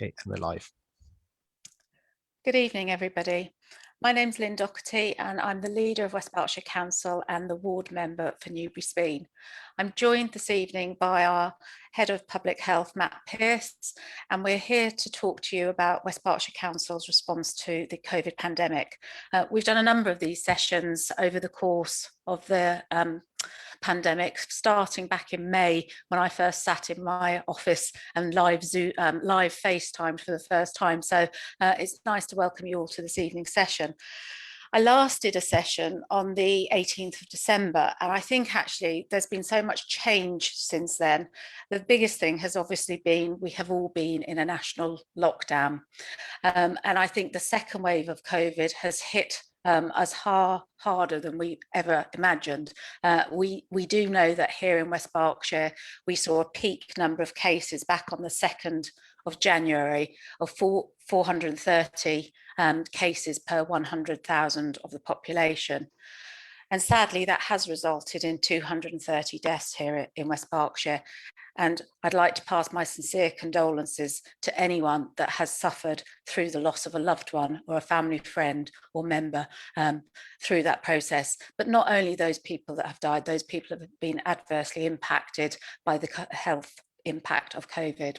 communicate and the like. Good evening, everybody. My name's Lynn Doherty and I'm the leader of West Berkshire Council and the ward member for Newbury-Speen. I'm joined this evening by our Head of Public Health, Matt Pearce, and we're here to talk to you about West Berkshire Council's response to the COVID pandemic. We've done a number of these sessions over the course of the pandemic, starting back in May when I first sat in my office and live FaceTime for the first time. So it's nice to welcome you all to this evening's session. I last did a session on the 18th of December, and I think actually there's been so much change since then. The biggest thing has obviously been we have all been in a national lockdown. And I think the second wave of COVID has hit us harder than we ever imagined. We do know that here in West Berkshire, we saw a peak number of cases back on the 2nd of January of 430 cases per 100,000 of the population. And sadly, that has resulted in 230 deaths here in West Berkshire. And I'd like to pass my sincere condolences to anyone that has suffered through the loss of a loved one or a family friend or member through that process. But not only those people that have died, those people have been adversely impacted by the health impact of COVID.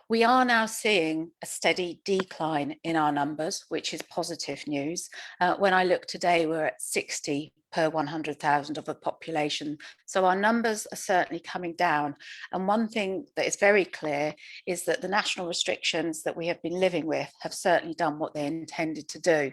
We are now seeing a steady decline in our numbers, which is positive news. When I look today, we're at 60 per 100,000 of the population. So our numbers are certainly coming down. And one thing that is very clear is that the national restrictions that we have been living with have certainly done what they intended to do.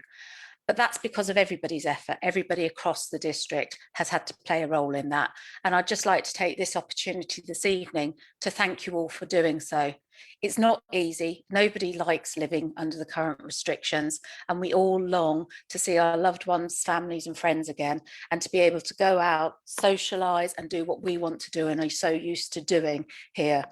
But that's because of everybody's effort. Everybody across the district has had to play a role in that. And I'd just like to take this opportunity this evening to thank you all for doing so. It's not easy. Nobody likes living under the current restrictions, and we all long to see our loved ones, families and friends again, and to be able to go out, socialise and do what we want to do and are so used to doing here.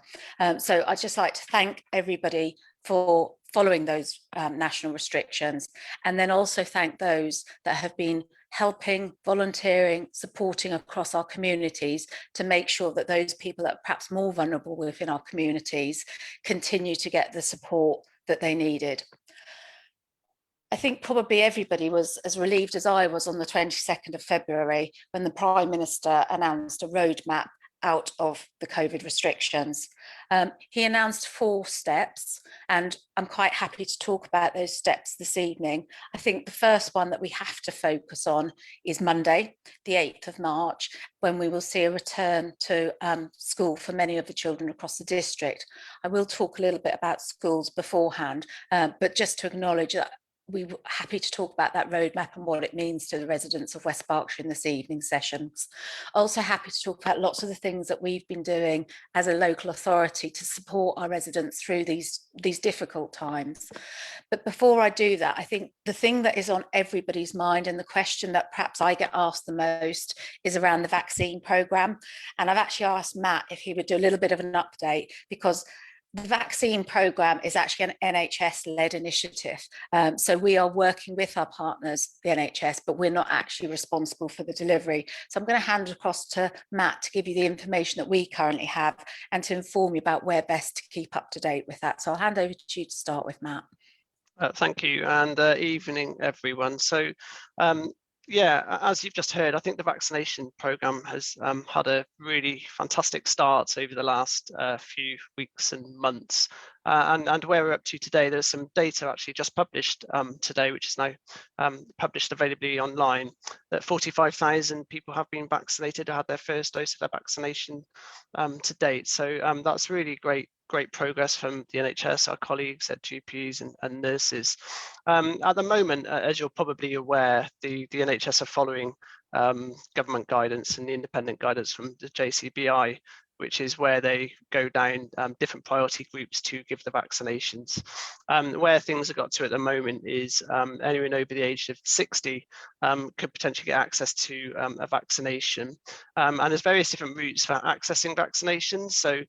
So I'd just like to thank everybody for following those national restrictions, and then also thank those that have been helping, volunteering, supporting across our communities to make sure that those people that are perhaps more vulnerable within our communities continue to get the support that they needed. I think probably everybody was as relieved as I was on the 22nd of February when the Prime Minister announced a roadmap out of the COVID restrictions. He announced 4 steps, and I'm quite happy to talk about those steps this evening. I think the first one that we have to focus on is Monday, the 8th of March, when we will see a return to school for many of the children across the district. I will talk a little bit about schools beforehand, but just to acknowledge that we were happy to talk about that roadmap and what it means to the residents of West Berkshire in this evening sessions. Also happy to talk about lots of the things that we've been doing as a local authority to support our residents through these difficult times. But before I do that, I think the thing that is on everybody's mind and the question that perhaps I get asked the most is around the vaccine programme. And I've actually asked Matt if he would do a little bit of an update, because the vaccine programme is actually an NHS-led initiative. So we are working with our partners, the NHS, but we're not actually responsible for the delivery. So I'm going to hand across to Matt to give you the information that we currently have and to inform you about where best to keep up to date with that. So I'll hand over to you to start with, Matt. Thank you, and evening, everyone. So yeah, as you've just heard, I think the vaccination programme has had a really fantastic start over the last few weeks and months. And where we're up to today, there's some data actually just published today, which is now published availably online, that 45,000 people have been vaccinated or had their first dose of their vaccination to date. So that's really great progress from the NHS, our colleagues at GPs and nurses. At the moment, as you're probably aware, the NHS are following government guidance and the independent guidance from the JCBI, which is where they go down different priority groups to give the vaccinations. Where things have got to at the moment is anyone over the age of 60 could potentially get access to a vaccination. And there's various different routes for accessing vaccinations. So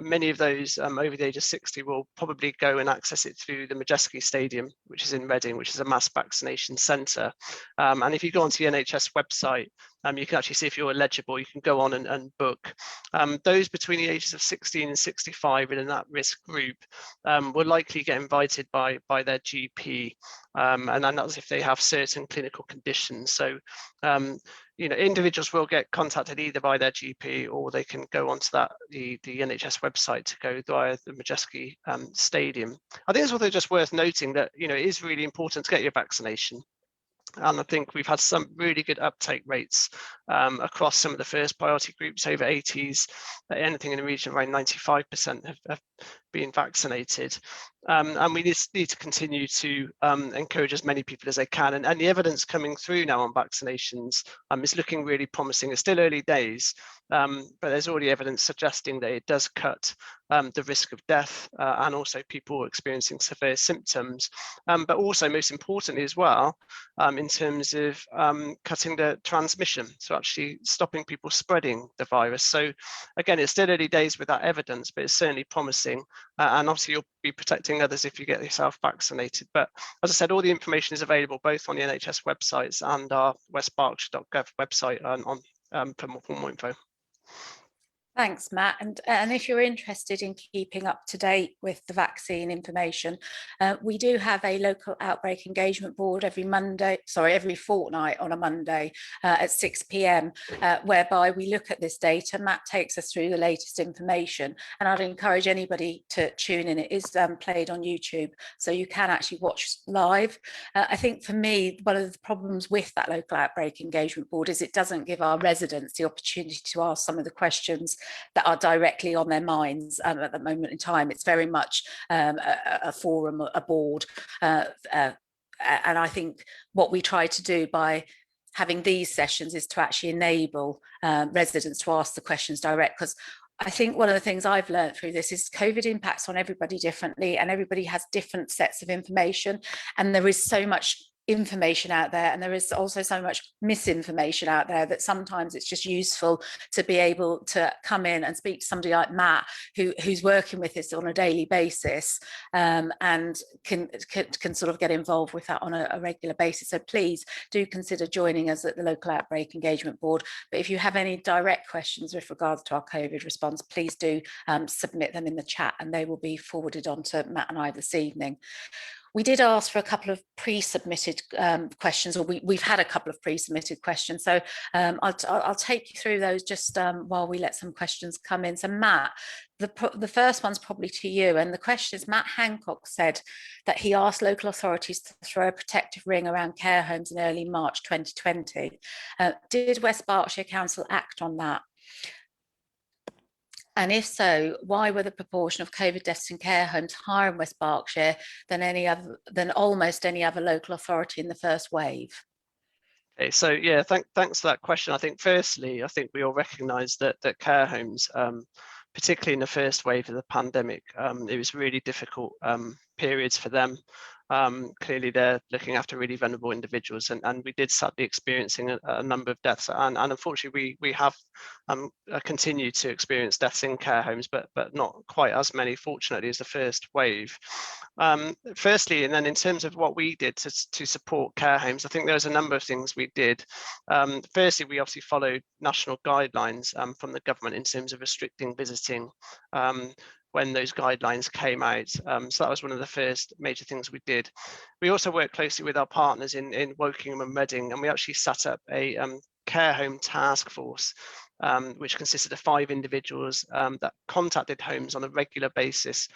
many of those over the age of 60 will probably go and access it through the Majeski Stadium, which is in Reading, which is a mass vaccination centre. And if you go onto the NHS website, You can actually see if you're eligible, you can go on and book. Those between the ages of 16 and 65 in that risk group will likely get invited by their GP, and that's if they have certain clinical conditions. So individuals will get contacted either by their GP, or they can go onto the NHS website to go via the Majeski Stadium. I think it's also just worth noting that it is really important to get your vaccination. And I think we've had some really good uptake rates across some of the first priority groups, over 80s, anything in the region around 95% have been vaccinated. And we need to continue to encourage as many people as they can. And the evidence coming through now on vaccinations is looking really promising. It's still early days, but there's already evidence suggesting that it does cut the risk of death and also people experiencing severe symptoms. But also, most importantly as well, in terms of cutting the transmission, so actually stopping people spreading the virus. So again, it's still early days with that evidence, but it's certainly promising. And obviously you'll be protecting others if you get yourself vaccinated. But as I said, all the information is available both on the NHS websites and our westberkshire.gov website for more info. Thanks, Matt. And if you're interested in keeping up to date with the vaccine information, we do have a local outbreak engagement board every fortnight on a Monday at 6 p.m, whereby we look at this data. Matt takes us through the latest information, and I'd encourage anybody to tune in. It is played on YouTube, so you can actually watch live. I think for me, one of the problems with that local outbreak engagement board is it doesn't give our residents the opportunity to ask some of the questions that are directly on their minds at the moment in time. It's very much a forum, a board. And I think what we try to do by having these sessions is to actually enable residents to ask the questions direct, because I think one of the things I've learned through this is COVID impacts on everybody differently, and everybody has different sets of information, and there is so much information out there, and there is also so much misinformation out there that sometimes it's just useful to be able to come in and speak to somebody like Matt who's working with this on a daily basis, and can sort of get involved with that on a regular basis. So please do consider joining us at the local outbreak engagement board. But if you have any direct questions with regards to our COVID response, please do submit them in the chat, and they will be forwarded on to Matt and I this evening. We did ask for a couple of pre-submitted questions, or we've had a couple of pre-submitted questions. So I'll take you through those just while we let some questions come in. So Matt, the first one's probably to you. And the question is, Matt Hancock said that he asked local authorities to throw a protective ring around care homes in early March 2020. Did West Berkshire Council act on that? And if so, why were the proportion of COVID deaths in care homes higher in West Berkshire than almost any other local authority in the first wave? Okay, so yeah, thanks for that question. I think firstly, I think we all recognise that care homes, particularly in the first wave of the pandemic, it was really difficult periods for them. Clearly they're looking after really vulnerable individuals, and we did sadly experiencing a number of deaths, and unfortunately we have continued to experience deaths in care homes, but not quite as many, fortunately, as the first wave. Firstly, and then in terms of what we did to support care homes, I think there's a number of things we did. Firstly, we obviously followed national guidelines from the government in terms of restricting visiting when those guidelines came out. So that was one of the first major things we did. We also worked closely with our partners in Wokingham and Reading, and we actually set up a care home task force, which consisted of 5 individuals that contacted homes on a regular basis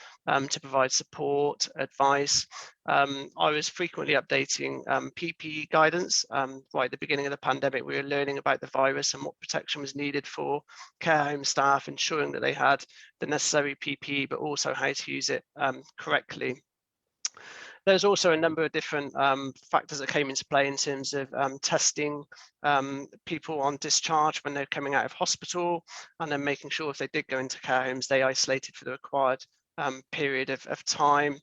to provide support, advice. I was frequently updating PPE guidance. Right at the beginning of the pandemic, we were learning about the virus and what protection was needed for care home staff, ensuring that they had the necessary PPE, but also how to use it correctly. There's also a number of different factors that came into play in terms of testing people on discharge when they're coming out of hospital, and then making sure if they did go into care homes, they isolated for the required period of time.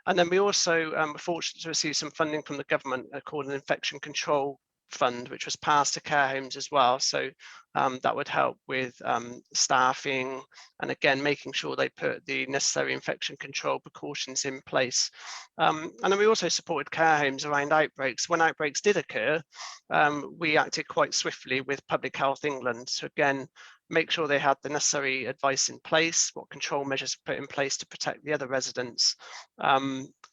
And then we also were fortunate to receive some funding from the government called an infection control fund, which was passed to care homes as well. So that would help with staffing, and again, making sure they put the necessary infection control precautions in place. And then we also supported care homes around outbreaks. When outbreaks did occur, we acted quite swiftly with Public Health England. So again, make sure they had the necessary advice in place, what control measures put in place to protect the other residents,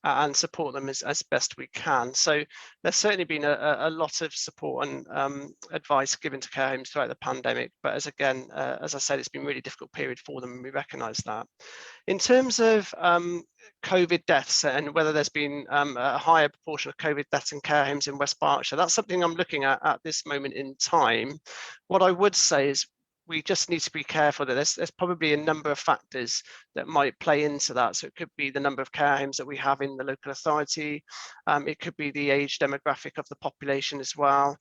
and support them as best we can. So there's certainly been a lot of support and advice given to care homes throughout the pandemic. But as I said, it's been a really difficult period for them, and we recognise that. In terms of COVID deaths and whether there's been a higher proportion of COVID deaths in care homes in West Berkshire, that's something I'm looking at this moment in time. What I would say is we just need to be careful that there's probably a number of factors that might play into that. So it could be the number of care homes that we have in the local authority. It could be the age demographic of the population as well.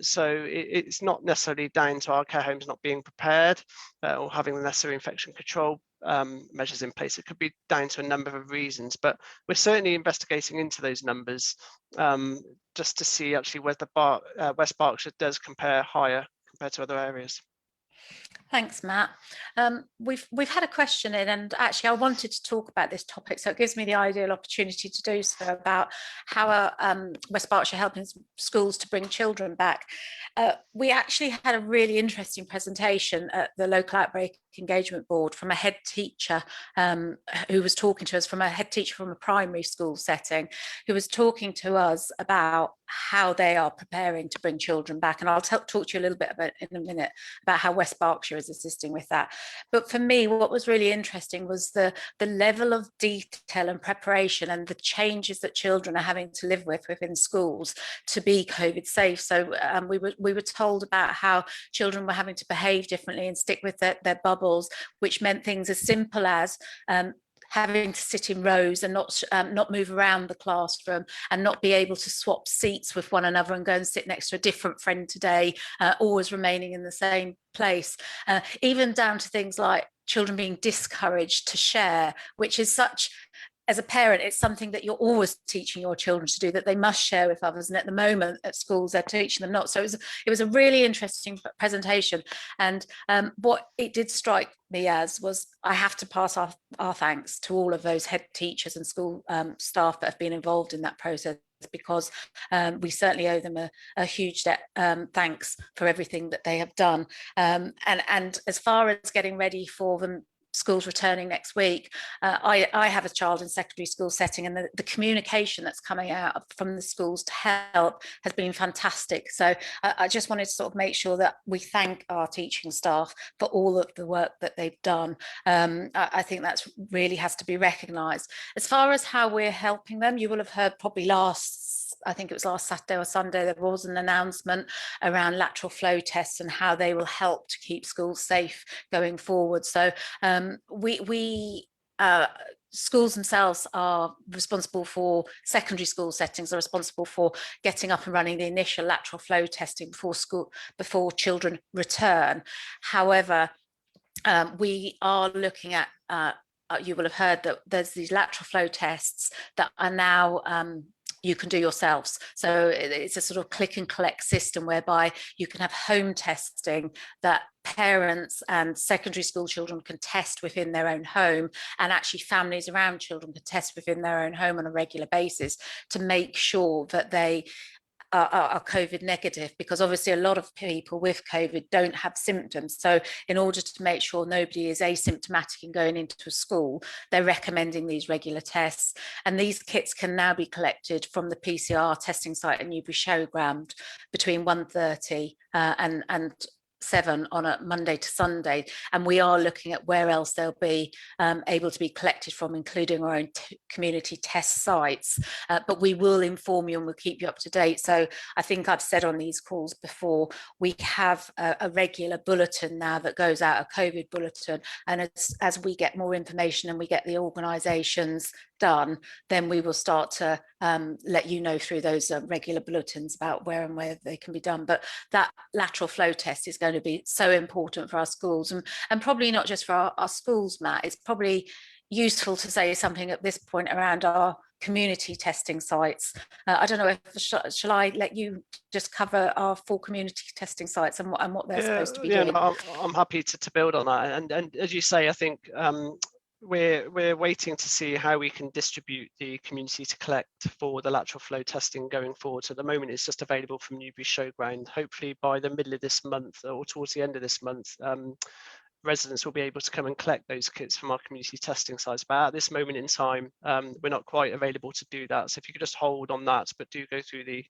So it's not necessarily down to our care homes not being prepared or having the necessary infection control measures in place. It could be down to a number of reasons, but we're certainly investigating into those numbers just to see actually whether West Berkshire does compare higher compared to other areas. Thanks, Matt. We've had a question in, and actually I wanted to talk about this topic, so it gives me the ideal opportunity to do so, about how West Berkshire helping schools to bring children back. We actually had a really interesting presentation at the local outbreak engagement board from a head teacher who was talking to us, from a head teacher from a primary school setting, who was talking to us about how they are preparing to bring children back. And I'll talk to you a little bit about in a minute about how West Berkshire is assisting with that. But for me, what was really interesting was the level of detail and preparation and the changes that children are having to live with within schools to be COVID safe. So we were told about how children were having to behave differently and stick with their bubbles, which meant things as simple as having to sit in rows and not move around the classroom, and not be able to swap seats with one another and go and sit next to a different friend today, always remaining in the same place, even down to things like children being discouraged to share, which is such, as a parent, it's something that you're always teaching your children to do, that they must share with others. And at the moment at schools, they're teaching them not. So it was a really interesting presentation. And what it did strike me as was, I have to pass our thanks to all of those head teachers and school staff that have been involved in that process, because we certainly owe them a huge debt, thanks for everything that they have done. And as far as getting ready for them, schools returning next week, I have a child in secondary school setting, and the communication that's coming out from the schools to help has been fantastic. So I just wanted to sort of make sure that we thank our teaching staff for all of the work that they've done. I think that's really has to be recognised. As far as how we're helping them, you will have heard probably I think it was last Saturday or Sunday, there was an announcement around lateral flow tests and how they will help to keep schools safe going forward. So schools themselves are responsible for, secondary school settings are responsible for getting up and running the initial lateral flow testing before children return. However, we are looking at, you will have heard that there's these lateral flow tests that are now you can do yourselves. So it's a sort of click and collect system whereby you can have home testing that parents and secondary school children can test within their own home, and actually families around children can test within their own home on a regular basis to make sure that they are COVID negative, because obviously a lot of people with COVID don't have symptoms. So in order to make sure nobody is asymptomatic and going into a school, they're recommending these regular tests. And these kits can now be collected from the PCR testing site at Newbury Showground between 1:30 and 7 on a Monday to Sunday, and we are looking at where else they'll be able to be collected from, including our own community test sites, but we will inform you and we'll keep you up to date. So I think I've said on these calls before, we have a regular bulletin now that goes out, a COVID bulletin, and as we get more information and we get the organisations done, then we will start to let you know through those regular bulletins about where and where they can be done. But that lateral flow test is going to be so important for our schools, and probably not just for our schools, Matt. It's probably useful to say something at this point around our community testing sites. I don't know if shall I let you just cover our 4 community testing sites and what they're supposed to be doing? No, I'm happy to build on that. And as you say, I think we're waiting to see how we can distribute the community to collect for the lateral flow testing going forward. So at the moment, it's just available from Newbury Showground. Hopefully by the middle of this month or towards the end of this month, residents will be able to come and collect those kits from our community testing sites. But at this moment in time, we're not quite available to do that. So if you could just hold on that, but do go through the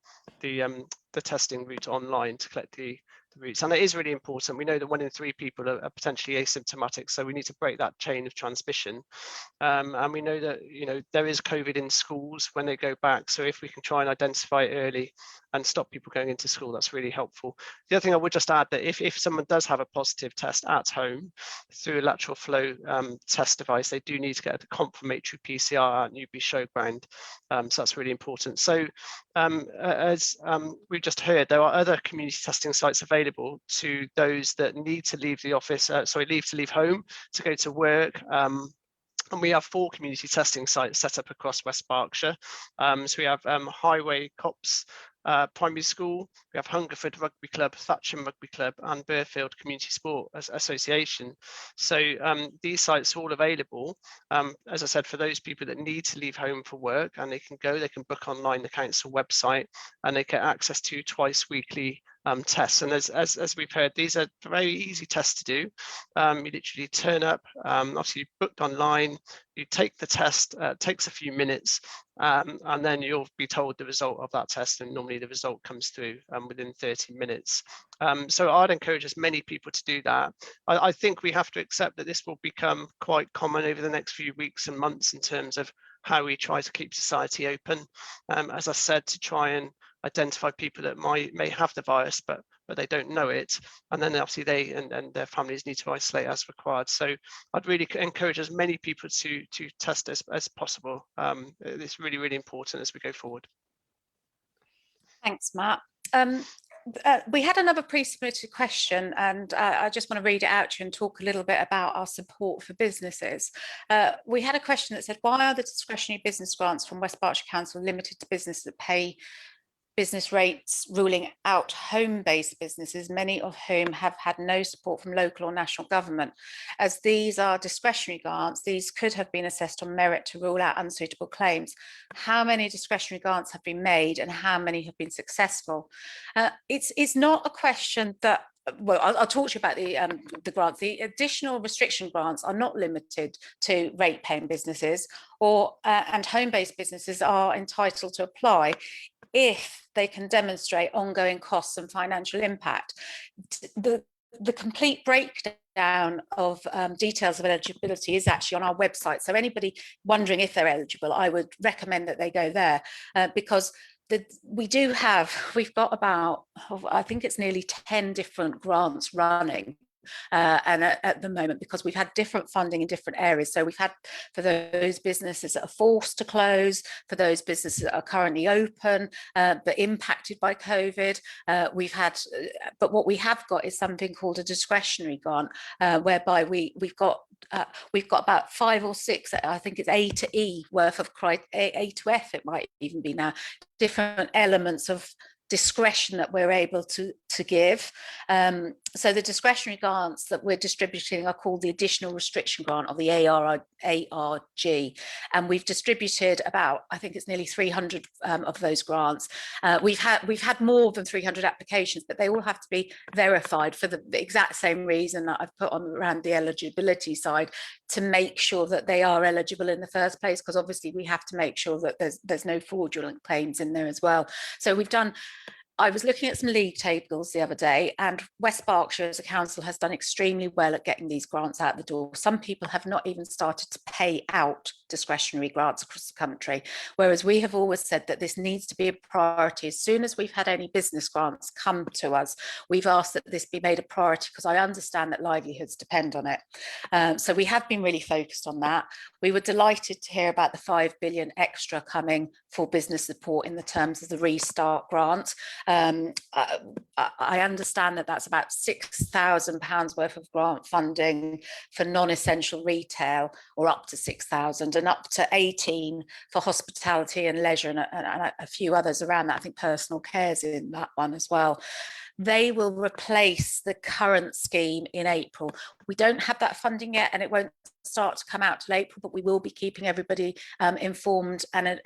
testing route online to collect the routes. And it is really important. We know that 1 in 3 people are potentially asymptomatic, so we need to break that chain of transmission. And we know that there is COVID in schools when they go back. So if we can try and identify it early and stop people going into school, that's really helpful. The other thing I would just add that if someone does have a positive test at home through a lateral flow test device, they do need to get a confirmatory PCR at Newbury Showground. So that's really important. So as we've just heard, there are other community testing sites available to those that need to leave the office, leave home to go to work. And we have 4 community testing sites set up across West Berkshire. So we have Highway Copse Primary School, we have Hungerford Rugby Club, Thatcham Rugby Club, and Burfield Community Sport Association. So these sites are all available, as I said, for those people that need to leave home for work, and they can book online the council website, and they get access to twice weekly tests. And as we've heard, these are very easy tests to do. You literally turn up, obviously you booked online, you take the test, it takes a few minutes, and then you'll be told the result of that test, and normally the result comes through within 30 minutes. So I'd encourage as many people to do that. I think we have to accept that this will become quite common over the next few weeks and months in terms of how we try to keep society open. As I said, to try and identify people that may have the virus, but they don't know it, and then obviously they and their families need to isolate as required. So I'd really encourage as many people to test as possible. It's really, really important as we go forward. Thanks, Matt. We had another pre-submitted question, and I just want to read it out to you and talk a little bit about our support for businesses. We had a question that said, why are the discretionary business grants from West Berkshire Council limited to businesses that pay business rates, ruling out home-based businesses, many of whom have had no support from local or national government? As these are discretionary grants, these could have been assessed on merit to rule out unsuitable claims. How many discretionary grants have been made and how many have been successful? It's not a question that, well, I'll talk to you about the grants. The additional restriction grants are not limited to rate-paying businesses, and home-based businesses are entitled to apply if they can demonstrate ongoing costs and financial impact. The complete breakdown of details of eligibility is actually on our website. So anybody wondering if they're eligible, I would recommend that they go there, because we've got about, I think it's nearly 10 different grants running. And at the moment, because we've had different funding in different areas. So we've had for those businesses that are forced to close, for those businesses that are currently open, but impacted by COVID. But what we have got is something called a discretionary grant, whereby we've got about 5 or 6, I think it's A to E worth of A to F, it might even be now, different elements of discretion that we're able to give. So the discretionary grants that we're distributing are called the additional restriction grant, or the ARG, and we've distributed about, I think it's nearly 300 of those grants. We've had more than 300 applications, but they all have to be verified for the exact same reason that I've put on around the eligibility side, to make sure that they are eligible in the first place, because obviously we have to make sure that there's no fraudulent claims in there as well. So we've done, I was looking at some league tables the other day, and West Berkshire as a council has done extremely well at getting these grants out the door. Some people have not even started to pay out discretionary grants across the country, whereas we have always said that this needs to be a priority. As soon as we've had any business grants come to us, we've asked that this be made a priority, because I understand that livelihoods depend on it. So we have been really focused on that. We were delighted to hear about the 5 billion extra coming for business support in the terms of the Restart grant. I understand that that's about £6,000 worth of grant funding for non-essential retail, or up to 6,000. and up to 18 for hospitality and leisure, and a few others around that. I think personal care's in that one as well. They will replace the current scheme in April. We don't have that funding yet, and it won't start to come out till April, but we will be keeping everybody informed and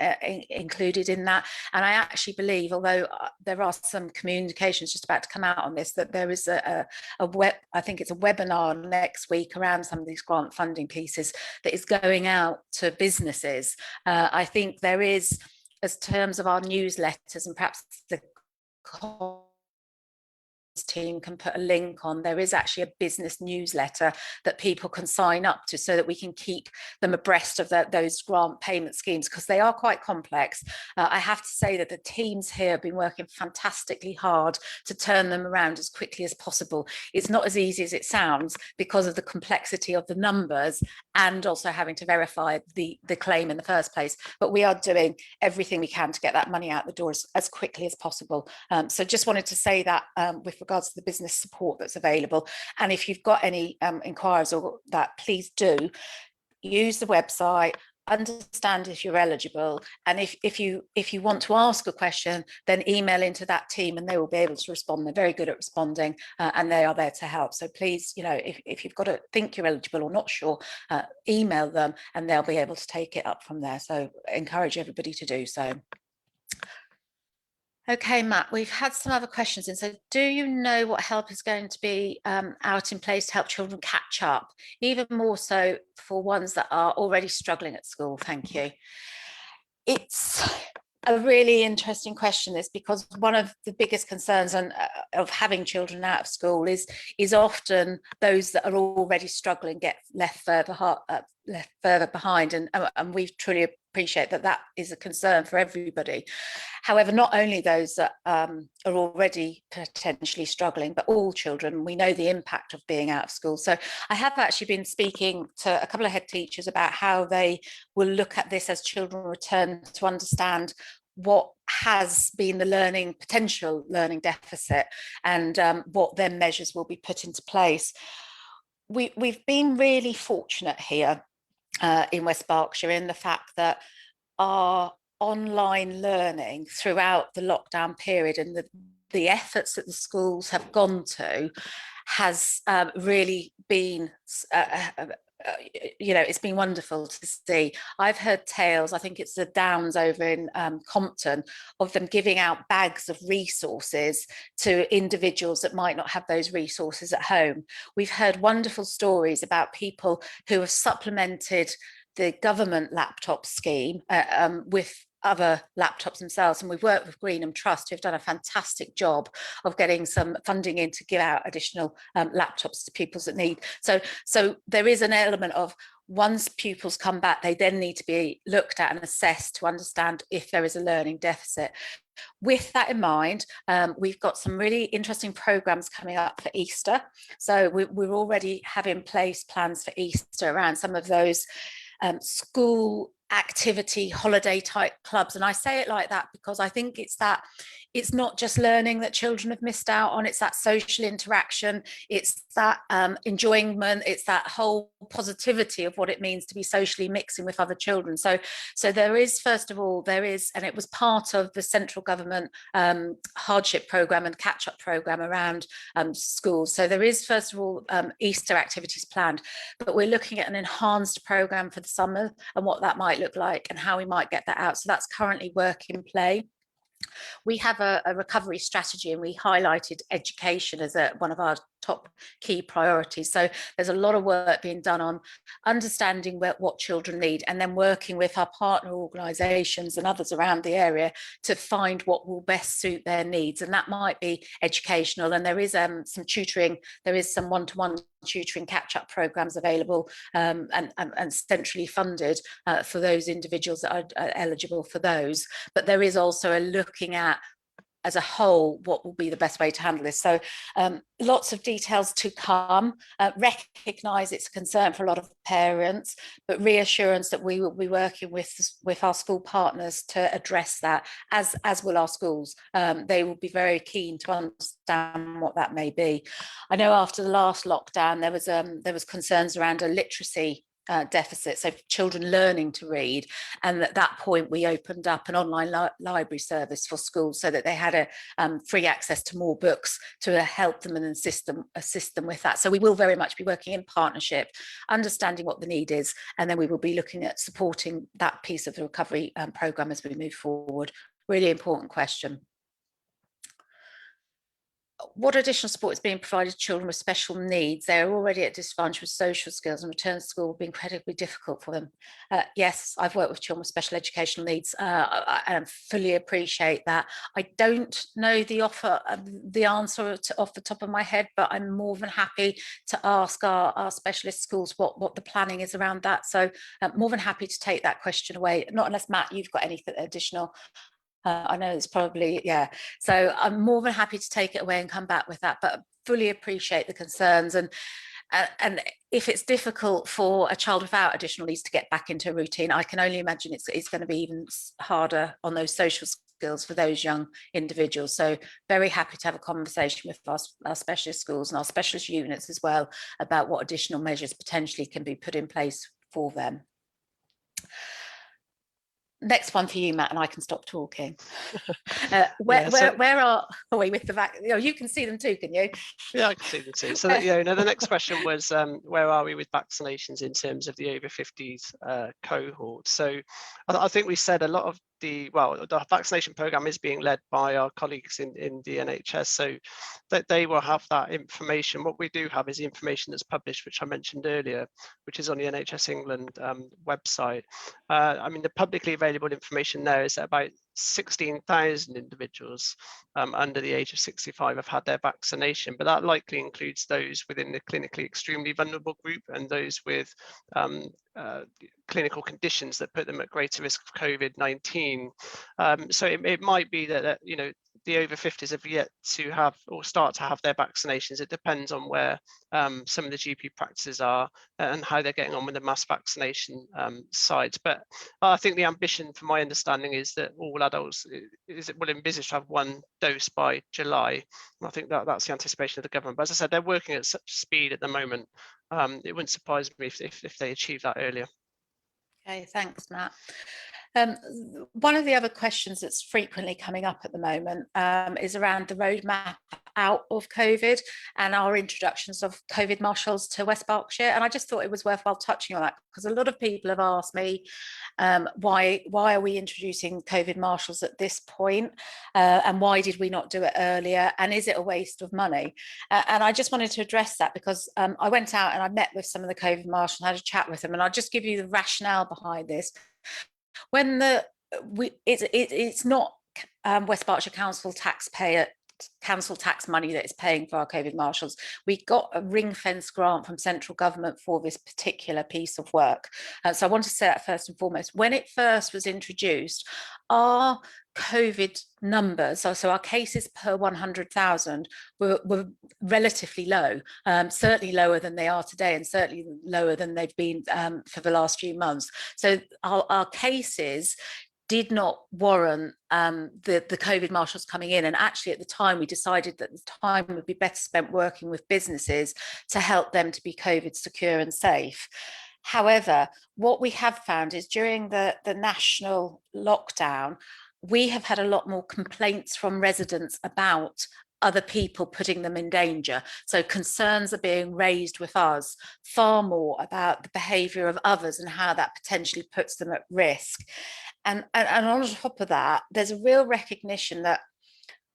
included in that. And I actually believe, although there are some communications just about to come out on this, that there is I think it's a webinar next week around some of these grant funding pieces that is going out to businesses. I think there is, as terms of our newsletters, and perhaps the team can put a link on, there is actually a business newsletter that people can sign up to so that we can keep them abreast of those grant payment schemes, because they are quite complex. I have to say that the teams here have been working fantastically hard to turn them around as quickly as possible. It's not as easy as it sounds because of the complexity of the numbers and also having to verify the claim in the first place, but we are doing everything we can to get that money out the door as quickly as possible. So just wanted to say that with regards to the business support that's available. And if you've got any inquiries or that, please do use the website, understand if you're eligible, and if you want to ask a question, then email into that team and they will be able to respond. They're very good at responding, and they are there to help. So please, if you've got to think you're eligible or not sure, email them and they'll be able to take it up from there. So encourage everybody to do so. Okay, Matt, we've had some other questions in. So do you know what help is going to be out in place to help children catch up, even more so for ones that are already struggling at school? Thank you. It's a really interesting question, this, because one of the biggest concerns of having children out of school is often those that are already struggling get left further behind, and we truly appreciate that is a concern for everybody. However, not only those that are already potentially struggling, but all children. We know the impact of being out of school. So I have actually been speaking to a couple of head teachers about how they will look at this as children return, to understand what has been the potential learning deficit, and what their measures will be put into place. We've been really fortunate here in West Berkshire in the fact that our online learning throughout the lockdown period and the efforts that the schools have gone to has really been it's been wonderful to see. I've heard tales, I think it's the Downs over in Compton, of them giving out bags of resources to individuals that might not have those resources at home. We've heard wonderful stories about people who have supplemented the government laptop scheme with other laptops themselves, and we've worked with Greenham Trust, who've done a fantastic job of getting some funding in to give out additional laptops to pupils that need. So there is an element of, once pupils come back, they then need to be looked at and assessed to understand if there is a learning deficit. With that in mind, we've got some really interesting programs coming up for Easter. So we're already having in place plans for Easter around some of those school activity holiday type clubs. And I say it like that because I think it's not just learning that children have missed out on, it's that social interaction, it's that enjoyment, it's that whole positivity of what it means to be socially mixing with other children. So there is, first of all, and it was part of the central government hardship programme and catch-up programme around schools. So there is, first of all, Easter activities planned, but we're looking at an enhanced programme for the summer and what that might look like and how we might get that out. So that's currently work in play. We have a recovery strategy, and we highlighted education as one of our top key priorities. So there's a lot of work being done on understanding what children need, and then working with our partner organisations and others around the area to find what will best suit their needs. And that might be educational, and there is some tutoring, there is some one-to-one tutoring catch-up programs available and centrally funded for those individuals that are eligible for those. But there is also a looking at, as a whole, what will be the best way to handle this. So lots of details to come. Recognise it's a concern for a lot of parents, but reassurance that we will be working with our school partners to address that, as will our schools. They will be very keen to understand what that may be. I know after the last lockdown there was concerns around a literacy deficit, so children learning to read. And at that point we opened up an online library service for schools so that they had a free access to more books to help them and assist them with that. So we will very much be working in partnership, understanding what the need is, and then we will be looking at supporting that piece of the recovery programme as we move forward. Really important question. What additional support is being provided to children with special needs? They're already at disadvantage with social skills, and return to school will be incredibly difficult for them. Yes, I've worked with children with special educational needs, and I fully appreciate that. I don't know the answer off the top of my head, but I'm more than happy to ask our specialist schools what the planning is around that. So more than happy to take that question away, not unless, Matt, you've got anything additional. I know it's probably, yeah. So I'm more than happy to take it away and come back with that, but fully appreciate the concerns. And if it's difficult for a child without additional needs to get back into a routine, I can only imagine it's going to be even harder on those social skills for those young individuals. So very happy to have a conversation with our specialist schools and our specialist units as well about what additional measures potentially can be put in place for them. Next one for you, Matt, and I can stop talking. Where are we with the vaccine? You can see them too, can you? Yeah, I can see them too. So the next question was, where are we with vaccinations in terms of the over 50s cohort? So I think we said a lot of the vaccination program is being led by our colleagues in the NHS, so that they will have that information. What we do have is the information that's published, which I mentioned earlier, which is on the NHS England website. I mean, the publicly available information there is that about 16,000 individuals under the age of 65 have had their vaccination, but that likely includes those within the clinically extremely vulnerable group and those with clinical conditions that put them at greater risk of COVID-19. So it might be that the over 50s have yet to have or start to have their vaccinations. It depends on where some of the GP practices are and how they're getting on with the mass vaccination sides. But I think the ambition, from my understanding, is that all adults will envisage to have one dose by July. And I think that's the anticipation of the government. But as I said, they're working at such speed at the moment. It wouldn't surprise me if they achieve that earlier. Okay, thanks, Matt. One of the other questions that's frequently coming up at the moment is around the roadmap out of COVID and our introductions of COVID marshals to West Berkshire. And I just thought it was worthwhile touching on that, because a lot of people have asked me why are we introducing COVID marshals at this point, and why did we not do it earlier, and is it a waste of money? And I just wanted to address that, because I went out and I met with some of the COVID marshals, had a chat with them, and I'll just give you the rationale behind this. When it's not West Berkshire Council council tax money that is paying for our COVID marshals. We got a ring-fence grant from central government for this particular piece of work. So I want to say that first and foremost. When it first was introduced, our COVID numbers, so our cases per 100,000 were relatively low, certainly lower than they are today, and certainly lower than they've been for the last few months. So our cases did not warrant the COVID marshals coming in. And actually at the time, we decided that the time would be better spent working with businesses to help them to be COVID secure and safe. However, what we have found is during the national lockdown, we have had a lot more complaints from residents about other people putting them in danger. So concerns are being raised with us far more about the behaviour of others and how that potentially puts them at risk. And on top of that, there's a real recognition that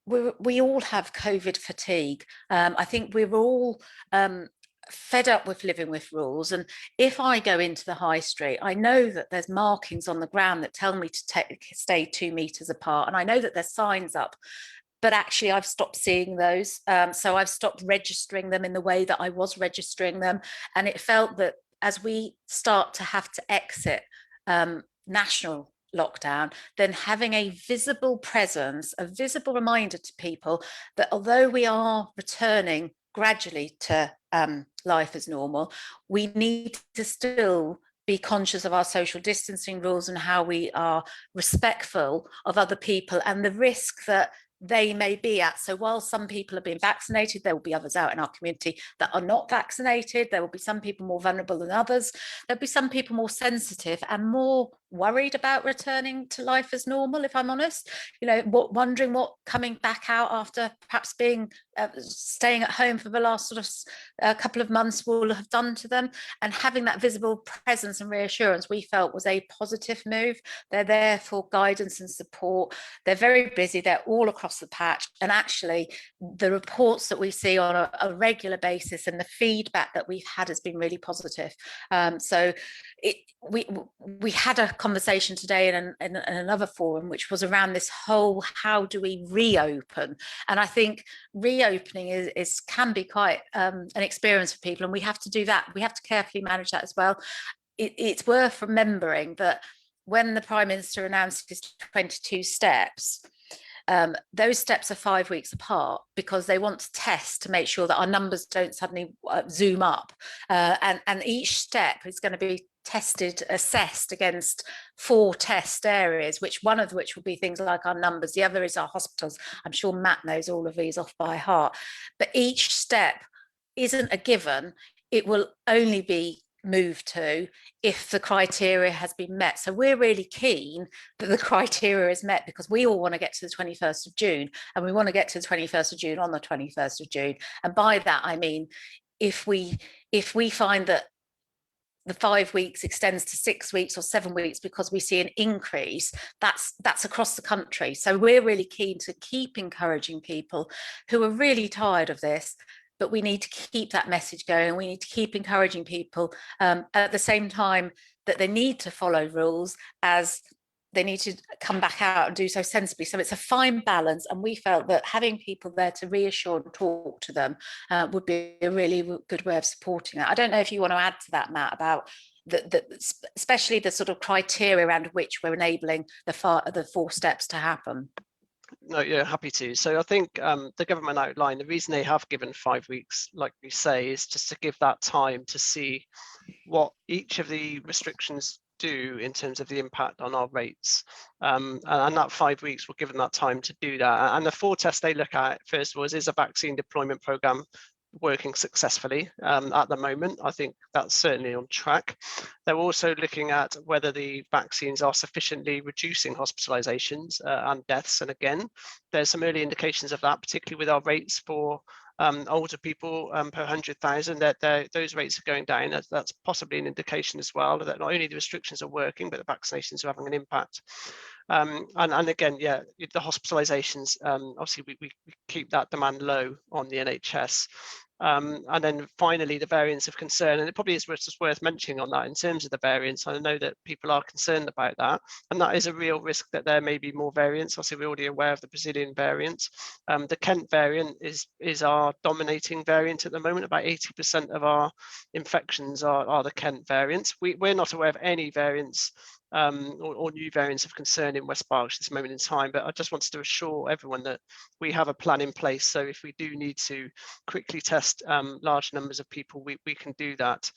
we all have COVID fatigue. I think we're all fed up with living with rules. And if I go into the high street, I know that there's markings on the ground that tell me to stay 2 meters apart. And I know that there's signs up, but actually I've stopped seeing those. So I've stopped registering them in the way that I was registering them. And it felt that as we start to have to exit national lockdown, then having a visible presence, a visible reminder to people that although we are returning gradually to life as normal, we need to still be conscious of our social distancing rules and how we are respectful of other people and the risk that they may be at. So while some people are being vaccinated, there will be others out in our community that are not vaccinated. There will be some people more vulnerable than others. There'll be some people more sensitive and more worried about returning to life as normal, if I'm honest, wondering what coming back out after perhaps being staying at home for the last sort of couple of months will have done to them. And having that visible presence and reassurance, we felt, was a positive move. They're there for guidance and support. They're very busy. They're all across the patch. And actually, the reports that we see on a regular basis and the feedback that we've had has been really positive. So we had a conversation today in another forum, which was around this whole, how do we reopen? And I think reopening is can be quite an experience for people, and we have to do that. We have to carefully manage that as well. It's worth remembering that when the Prime Minister announced his 22 steps, those steps are 5 weeks apart because they want to test to make sure that our numbers don't suddenly zoom up. And each step is going to be tested, assessed against 4 test areas, one of which will be things like our numbers. The other is our hospitals. I'm sure Matt knows all of these off by heart. But each step isn't a given. It will only be moved to if the criteria has been met. So we're really keen that the criteria is met because we all want to get to the 21st of June, and we want to get to the 21st of June on the 21st of June. And by that, I mean, if we find that the 5 weeks extends to 6 weeks or 7 weeks because we see an increase, that's across the country. So we're really keen to keep encouraging people who are really tired of this, but we need to keep that message going. We need to keep encouraging people at the same time that they need to follow rules, as they need to come back out and do so sensibly. So it's a fine balance, and we felt that having people there to reassure and talk to them would be a really good way of supporting that. I don't know if you want to add to that, Matt, about especially the sort of criteria around which we're enabling the 4 steps to happen. No, yeah, happy to. So I think the government outlined the reason they have given 5 weeks, like we say, is just to give that time to see what each of the restrictions do in terms of the impact on our rates. And that 5 weeks will give them that time to do that. And the 4 tests they look at, first of all, is a vaccine deployment programme working successfully at the moment? I think that's certainly on track. They're also looking at whether the vaccines are sufficiently reducing hospitalizations and deaths. And again, there's some early indications of that, particularly with our rates for older people per 100,000, that those rates are going down. That's possibly an indication as well that not only the restrictions are working, but the vaccinations are having an impact. And again, yeah, the hospitalizations, obviously we keep that demand low on the NHS. And then finally, the variance of concern, and it probably is just worth mentioning on that in terms of the variance. I know that people are concerned about that, and that is a real risk that there may be more variants. Obviously, we're already aware of the Brazilian variant. The Kent variant is our dominating variant at the moment. About 80% of our infections are the Kent variants. We're not aware of any variants or new variants of concern in West Berkshire at this moment in time, but I just wanted to assure everyone that we have a plan in place. So if we do need to quickly test large numbers of people, we can do that.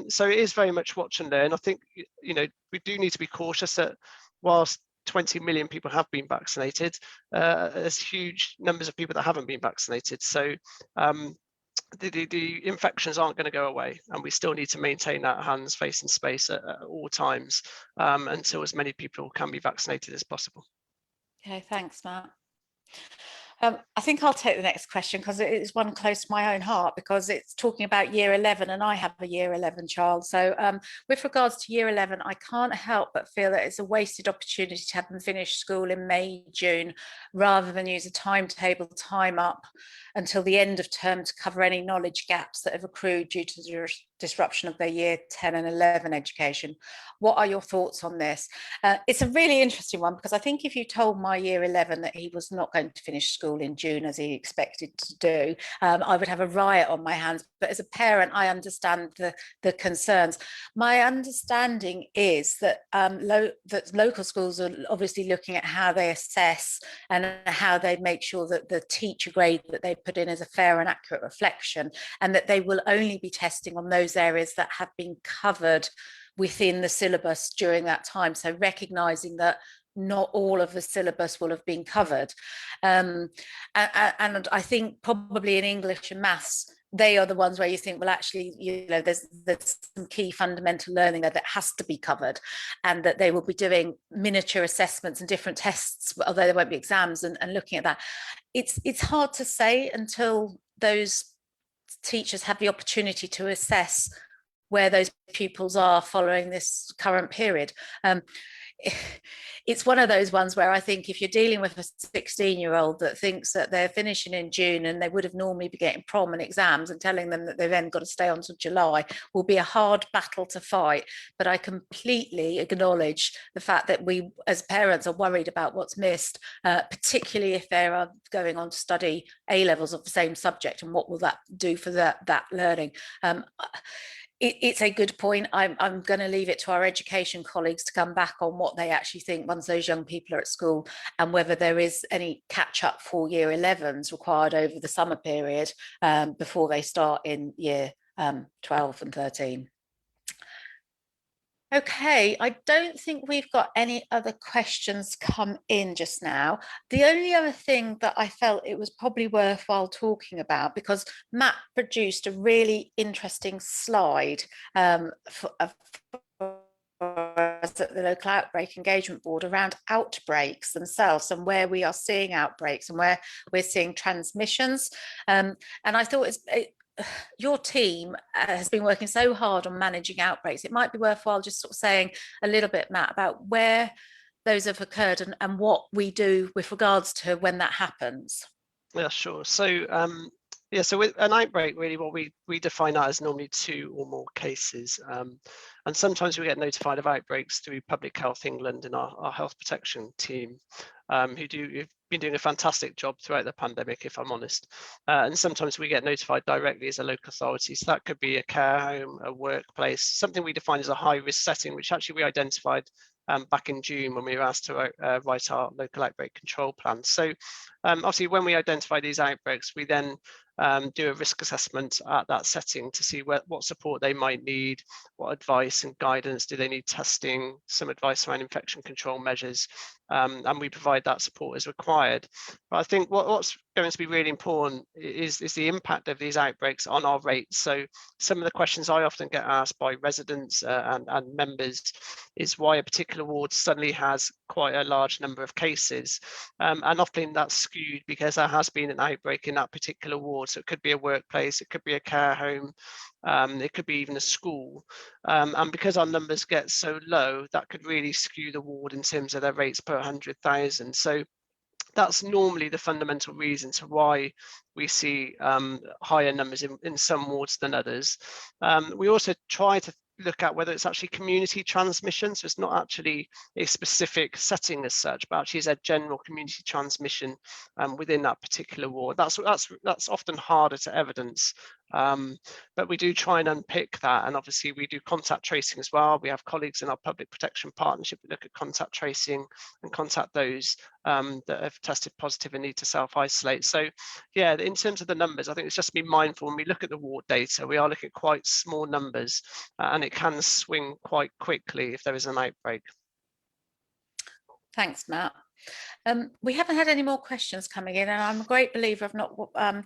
So it is very much watch and learn. I think, we do need to be cautious that whilst 20 million people have been vaccinated, there's huge numbers of people that haven't been vaccinated. So the infections aren't going to go away, and we still need to maintain that hands, face and space at all times until as many people can be vaccinated as possible. Okay, thanks, Matt. I think I'll take the next question because it is one close to my own heart, because it's talking about year 11 and I have a year 11 child. So with regards to year 11, I can't help but feel that it's a wasted opportunity to have them finish school in May, June, rather than use a timetable time up until the end of term to cover any knowledge gaps that have accrued due to the disruption of their year 10 and 11 education. What are your thoughts on this? It's a really interesting one, because I think if you told my year 11 that he was not going to finish school in June as he expected to do, I would have a riot on my hands. But as a parent, I understand the concerns. My understanding is that that local schools are obviously looking at how they assess and how they make sure that the teacher grade that they put in is a fair and accurate reflection, and that they will only be testing on those areas that have been covered within the syllabus during that time. So recognising that not all of the syllabus will have been covered. And I think probably in English and maths, they are the ones where you think, well, actually, there's some key fundamental learning there that has to be covered, and that they will be doing miniature assessments and different tests, although there won't be exams, and looking at that. It's hard to say until those teachers have the opportunity to assess where those pupils are following this current period. It's one of those ones where I think if you're dealing with a 16-year-old that thinks that they're finishing in June and they would have normally be getting prom and exams, and telling them that they've then got to stay on until July will be a hard battle to fight. But I completely acknowledge the fact that we as parents are worried about what's missed, particularly if they are going on to study A-levels of the same subject, and what will that do for that learning. It's a good point. I'm going to leave it to our education colleagues to come back on what they actually think once those young people are at school, and whether there is any catch up for year 11s required over the summer period before they start in year 12 and 13. Okay, I don't think we've got any other questions come in just now. The only other thing that I felt it was probably worthwhile talking about, because Matt produced a really interesting slide for us at the Local Outbreak Engagement Board around outbreaks themselves, and where we are seeing outbreaks and where we're seeing transmissions. And I thought your team has been working so hard on managing outbreaks. It might be worthwhile just sort of saying a little bit, Matt, about where those have occurred and what we do with regards to when that happens. Yeah, sure. So so with an outbreak, really what we define that as normally 2 or more cases. And sometimes we get notified of outbreaks through Public Health England and our health protection team, who've been doing a fantastic job throughout the pandemic, if I'm honest. And sometimes we get notified directly as a local authority. So that could be a care home, a workplace, something we define as a high risk setting, which actually we identified back in June when we were asked to write our local outbreak control plan. So obviously when we identify these outbreaks, we then do a risk assessment at that setting to see what support they might need, what advice and guidance do they need, testing, some advice around infection control measures, and we provide that support as required. But I think what's going to be really important is the impact of these outbreaks on our rates. So some of the questions I often get asked by residents and members is why a particular ward suddenly has quite a large number of cases, and often that's skewed because there has been an outbreak in that particular ward. So it could be a workplace, it could be a care home, it could be even a school, and because our numbers get so low, that could really skew the ward in terms of their rates per 100,000. So that's normally the fundamental reason to why we see higher numbers in some wards than others. We also try to look at whether it's actually community transmission. So it's not actually a specific setting as such, but actually is a general community transmission within that particular ward. That's often harder to evidence, but we do try and unpick that. And obviously we do contact tracing as well. We have colleagues in our public protection partnership that look at contact tracing and contact those that have tested positive and need to self-isolate. So yeah, in terms of the numbers, I think it's just to be mindful when we look at the ward data, we are looking at quite small numbers, and it can swing quite quickly if there is an outbreak. Thanks, Matt. We haven't had any more questions coming in, and I'm a great believer of not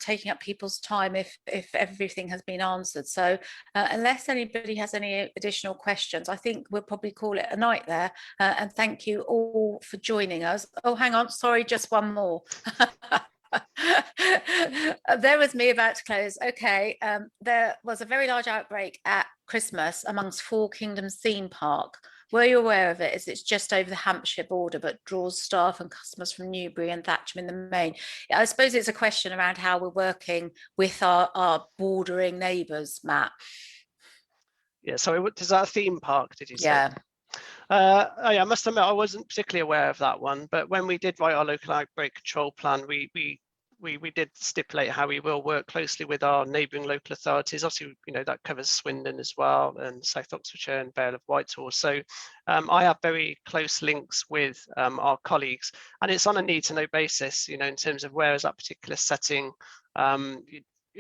taking up people's time if everything has been answered. So unless anybody has any additional questions, I think we'll probably call it a night there. And thank you all for joining us. Oh, hang on, sorry, just one more. There was me about to close. Okay, there was a very large outbreak at Christmas amongst Four Kingdoms theme park. Were you aware of it? It's just over the Hampshire border, but draws staff and customers from Newbury and Thatcham in the main. I suppose it's a question around how we're working with our bordering neighbours, Matt. Yeah, sorry, is that a theme park, did you say? Yeah. I must admit I wasn't particularly aware of that one, but when we did write our local outbreak control plan, we did stipulate how we will work closely with our neighbouring local authorities. Obviously, that covers Swindon as well, and South Oxfordshire and Vale of Whitehall. So I have very close links with our colleagues, and it's on a need-to-know basis, in terms of where is that particular setting.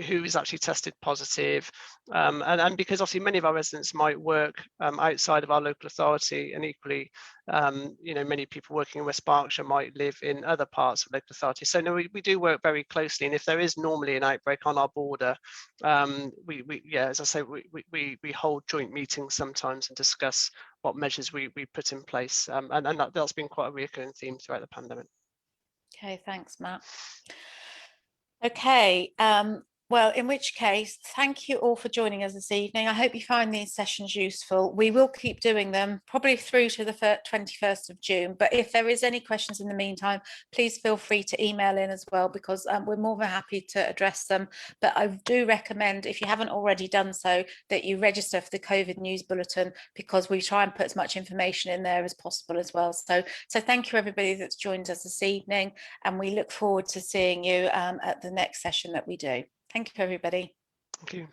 who is actually tested positive, and because obviously many of our residents might work outside of our local authority, and equally many people working in West Berkshire might live in other parts of local authority. So no, we do work very closely, and if there is normally an outbreak on our border, as I say, we hold joint meetings sometimes and discuss what measures we put in place, and that's been quite a recurring theme throughout the pandemic. Okay, thanks, Matt. Okay, well, in which case, thank you all for joining us this evening. I hope you find these sessions useful. We will keep doing them probably through to the 21st of June, but if there is any questions in the meantime, please feel free to email in as well, because we're more than happy to address them. But I do recommend, if you haven't already done so, that you register for the COVID News Bulletin, because we try and put as much information in there as possible as well. So thank you everybody that's joined us this evening, and we look forward to seeing you at the next session that we do. Thank you, everybody. Thank you.